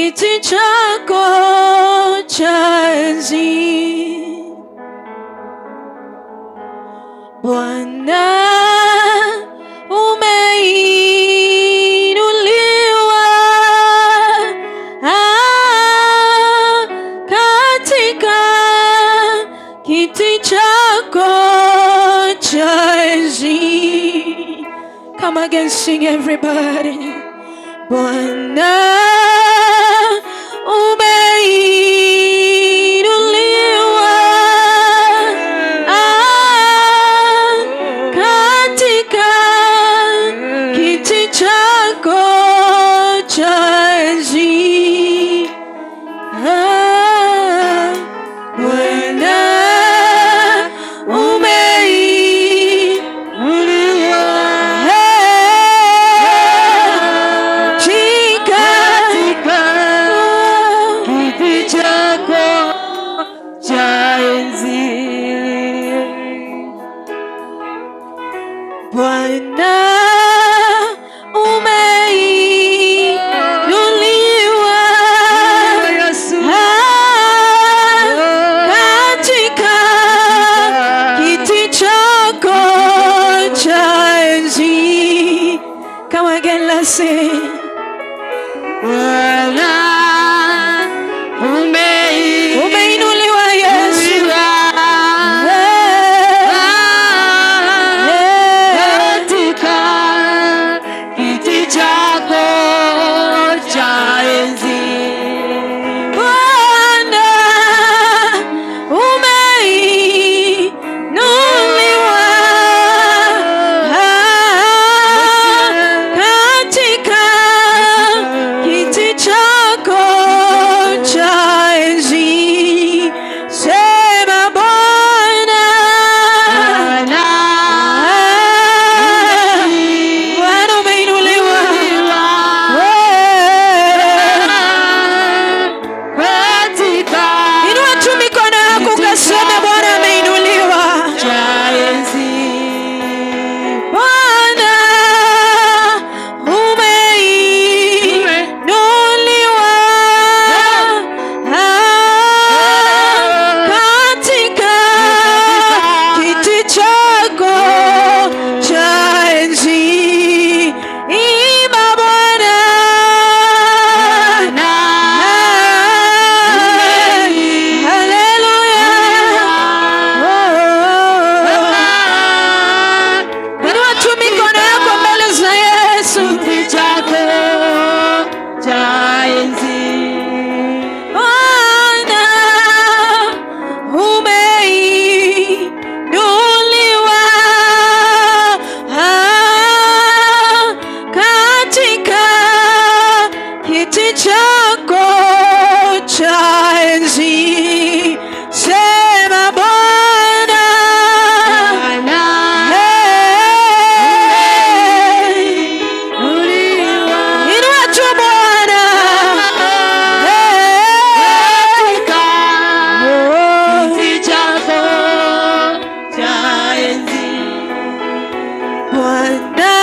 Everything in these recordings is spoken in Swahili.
kiti chako cha enzi. Bwana, umeinuliwa katika kiti chako cha enzi. Come again, sing everybody. Bwana, umeinuliwa katika kiti chako cha enzi. Bwana, umeinuliwa katika kiti chako cha enzi. Bwana, umeinuliwa katika kiti chako cha enzi. Come again, let's sing. Bwana, umeinuliwa Yesu katika kiti chako cha enzi. Bwana, umeinuliwa katika kiti chako cha enzi. Sema Bwana, Bwana umeinuliwa katika. Inua tu mikono yako ukaseme Bwana ameinuliwa cha enzi. Bwana umeinuliwa katika kiti chako cha enzi. Imba Bwana, haleluya. Inua tu mikono yako mbele za Yesu. Kiti chako cha enzi. Bwana, umeinuliwa katika kiti chako cha enzi. Sema Bwana, inua tu Bwana, kiti chako cha enzi. Bwana,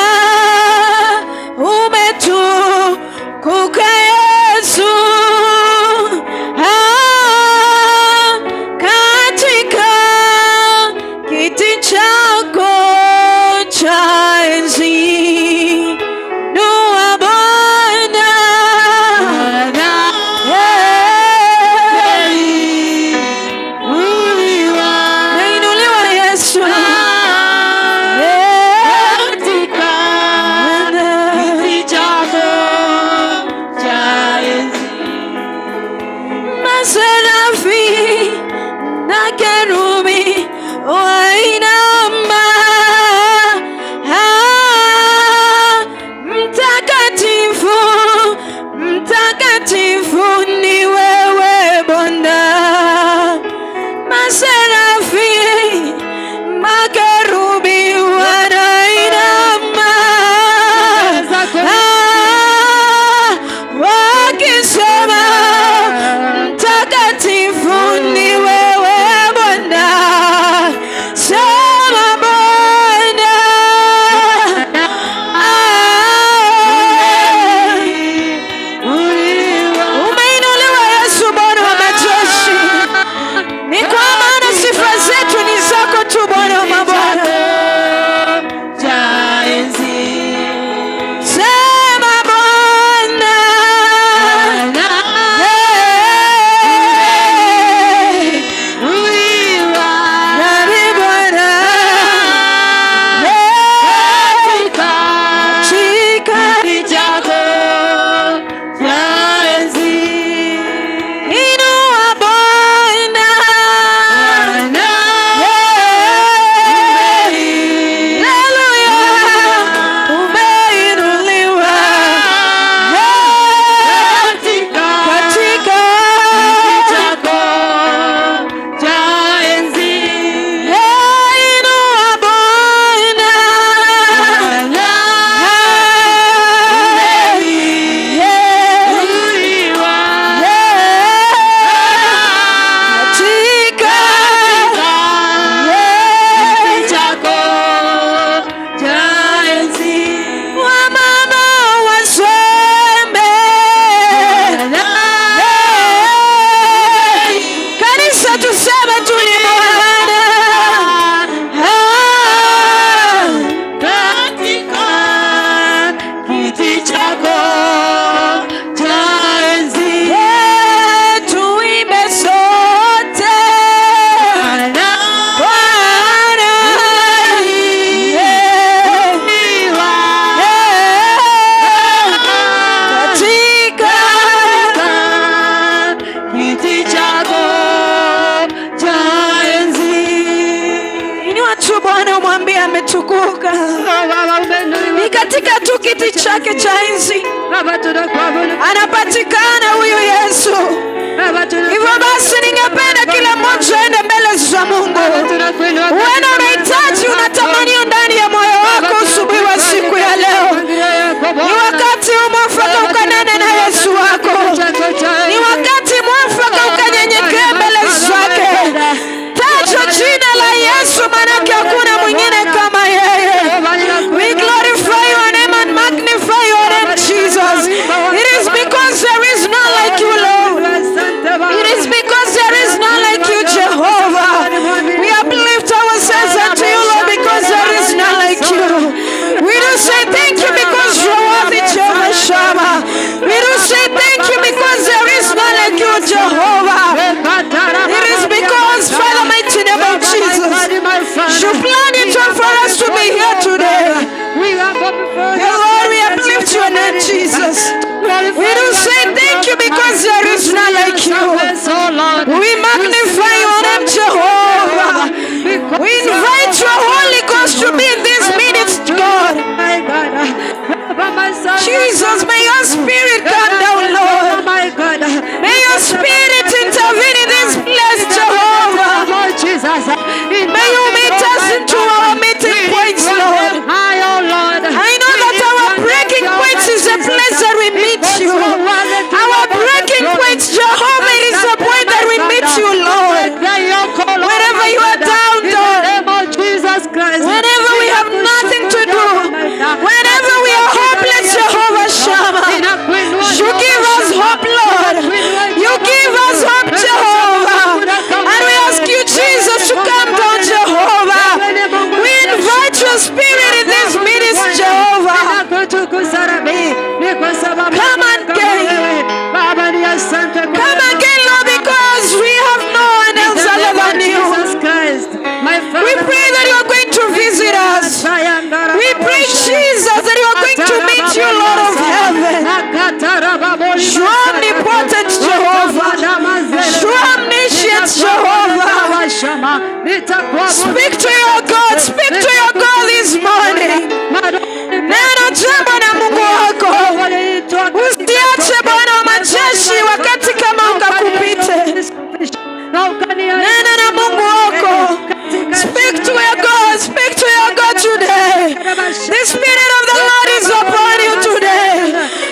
umetukuka Yesu katika kiti chako cha enzi. Dua Bwana, umeinuliwa Yesu katika kiti chako cha chake cha enzi anapatikana huyu Yesu. Hivyo basi ningependa kila mmoja aende mbele za Mungu. Uenda unahitaji, unatamanio ndani ya moyo wako usubuhi wa siku ya leo. Ni wakati mwafaka ukanene na Yesu wako. Ni wakati mwafaka ukanyenyekea mbele zake. Taja jina la Yesu, manake hakuna mwingine kama yeye. We glorify your name and magnify your name, Jesus. It is because there is none like you, Lord. It is because there is none like you, Jehovah. We uplift ourselves unto you, Lord, because there is none like you. We do say thank you because you are worthy, Jehovah Shammah. We do say thank you because there is none like you, Jehovah. It is because, Father, mighty name of Jesus, you planned it for us to be here today. Dear Lord, we uplift your name, Jesus. We do say thank you because there is none like you. We magnify your name, Jehovah. We invite your Holy Ghost to be in these minutes, God. Jesus, may your spirit come down, Lord. May your spirit intervene in this place, Jehovah. May you meet us into our meeting points, Lord. I know that our breaking points is a place that we meet you. Our breaking points, Jehovah, it is the point that we meet you, Lord. Wherever you are down, Lord. Whenever we have nothing to do. Whenever we are hopeless, Jehovah Shammah. You give us hope, Lord. You give us hope, Jehovah. And we ask you, Jesus, to come down, Jehovah. We invite your spirit in these minutes, Jehovah. Come again. Come again, Lord, because we have no one else other than you. We pray that you are going to visit us. We pray, Jesus, that you are going to meet you, Lord of heaven. You are omnipotent, Jehovah. You are omniscient, Jehovah. Speak to your God. Speak to your God this morning. Neno jambo na Mungu wako. Usiache Bwana wa majeshi wakati kama ukakupite. Neno na Mungu wako. Speak to your God. Speak to your God today. The Spirit of the Lord is upon you today.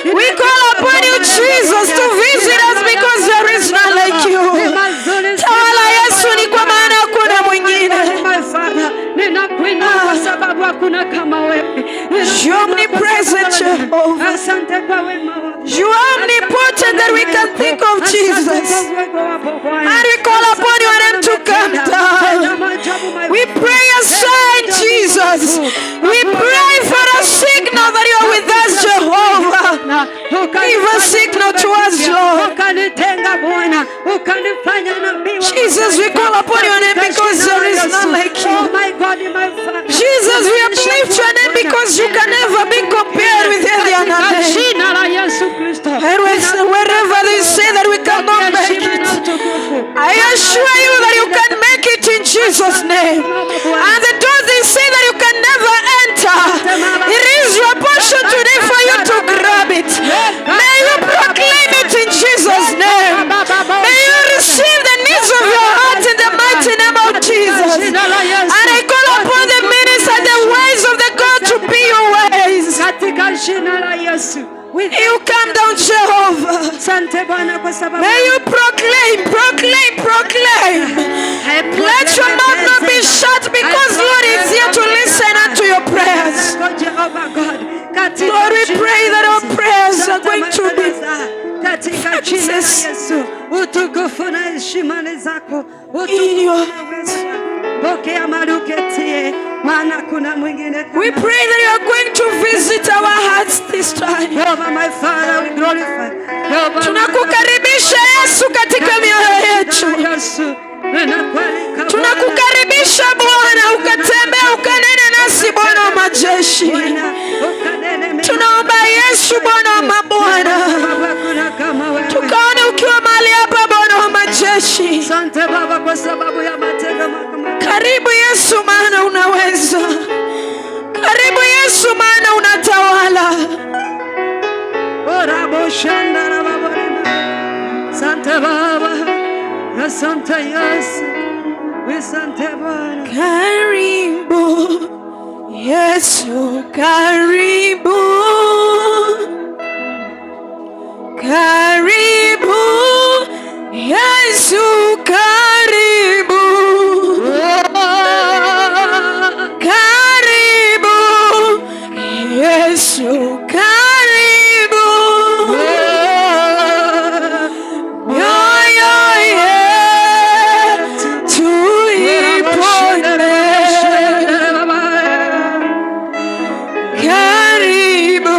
We call upon you, Jesus, to visit us because there is none like you. Tawala Yesu, ni kwa maana hakuna mwingine. You are omnipresent, Jehovah. You are omnipotent that we can think of, Jesus. And we call upon your name to come down. We pray a sign, Jesus. We pray for a signal that you are with us, Jehovah. Give a signal to us, Lord. Jesus, we call upon your name because there is none like you. Jesus, we uplift your name because you can never be compared with any other name. And wherever they say that we cannot make it, I assure you that you can make it in Jesus' name. And the doors they say that you can never enter, it is your portion today for you to grab it. May you proclaim it in Jesus' name. May you receive the needs of your heart in the mighty name of Jesus. And I call upon the ministers and the ways of the God to be your ways. You come down, Jehovah. May you proclaim. Let your mouth not be shut because Lord is here to listen unto your prayers. Lord, we pray that our prayers are going to be in your hands. We pray that you are going to visit our hearts this time. Tunakukaribisha Yesu katika mioyo yetu. Tunakukaribisha Bwana, ukatembea ukanene nasi Bwana wa majeshi. Tunaomba Yesu Bwana wa mabwana, tukaone ukiwa mahali hapa Bwana wa majeshi. Karibu Yesu, maana unaweza. Karibu Yesu, maana unatawala. Santa Baba, Santa Yesu, Santa Baba. Karibu Yesu, karibu, karibu Yesu, karibu, karibu Yesu, karibu, mioyo yetu ipone, karibu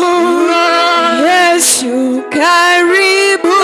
Yesu, karibu,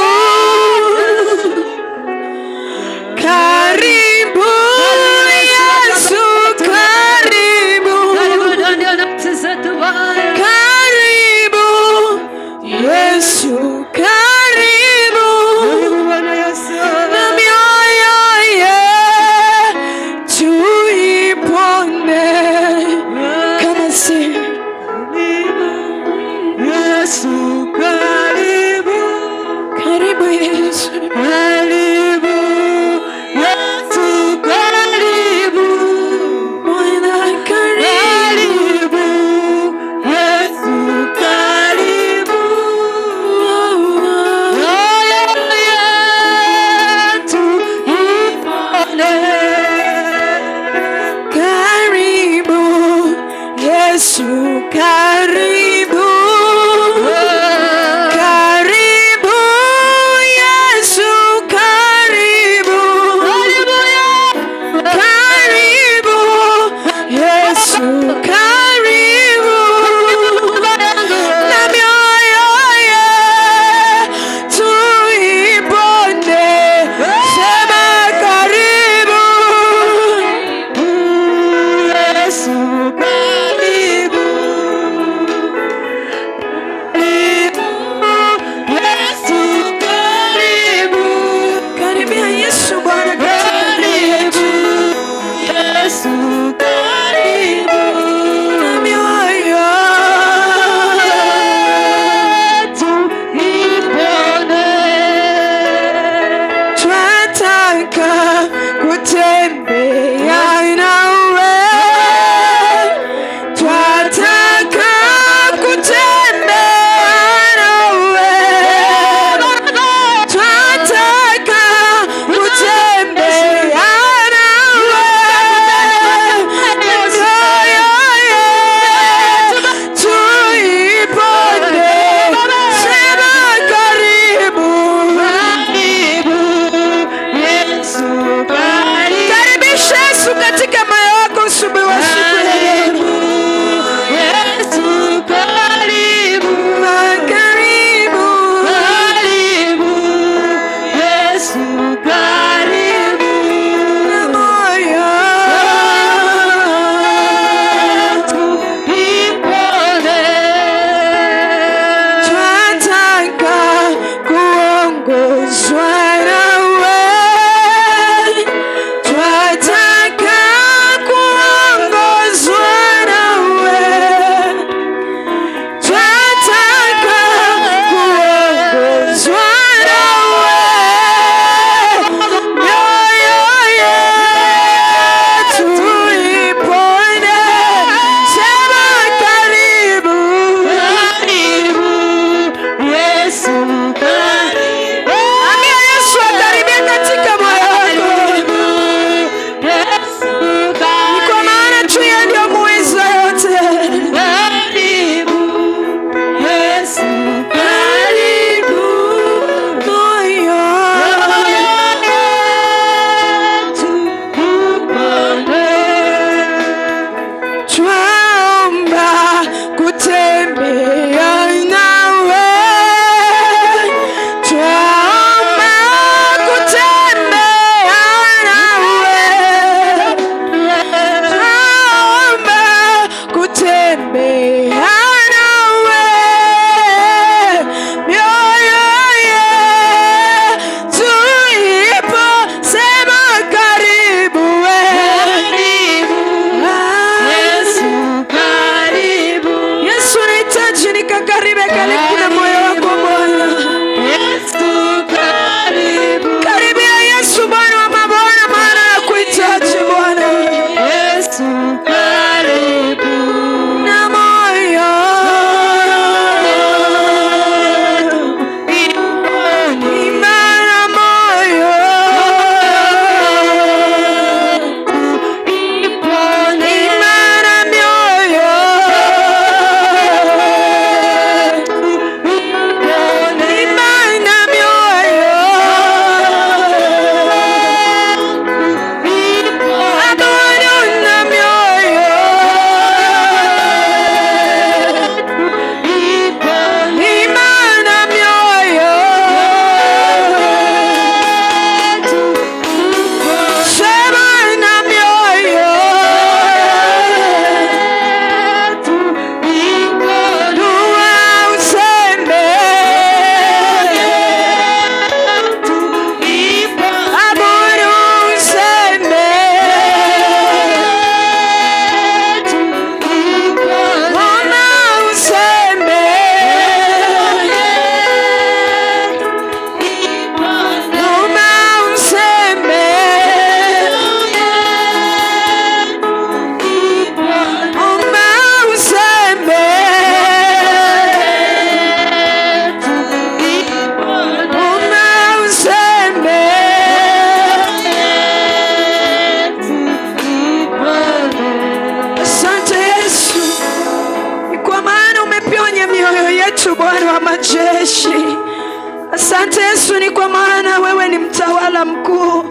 Asante Yesu, ni kwa maana wewe ni mtawala mkuu.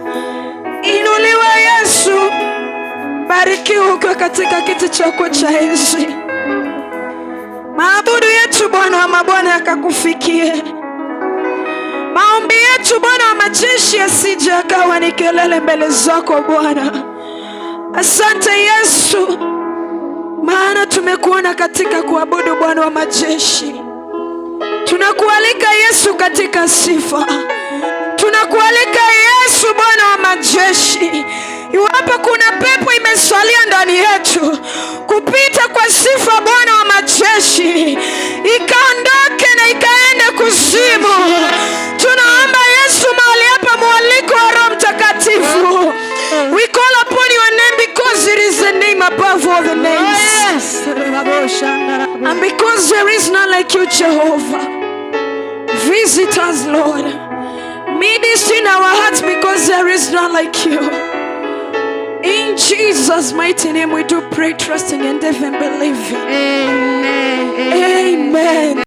Inuliwe Yesu, barikiwa ukiwa katika kiti chako cha enzi. Maabudu yetu Bwana wa mabwana yakakufikie. Maombi yetu Bwana wa majeshi yasije akawa ni kelele mbele zako Bwana. Asante Yesu, maana tumekuona katika kuabudu Bwana wa majeshi. Tunakualika Yesu katika sifa. Tunakualika Yesu Bwana wa majeshi. Iwapo kuna pepo imesalia ndani yetu, kupita kwa sifa Bwana wa majeshi ikaondoke na ikaende kuzimu. Tunaomba Yesu mahali hapa mwaliko wa Roho Mtakatifu. We call upon your name because it is the name above all the names. And because there is none like you, Jehovah. Visit us, Lord. Meet us in our hearts because there is none like you. In Jesus' mighty name we do pray, trusting and even believing. Amen. Amen.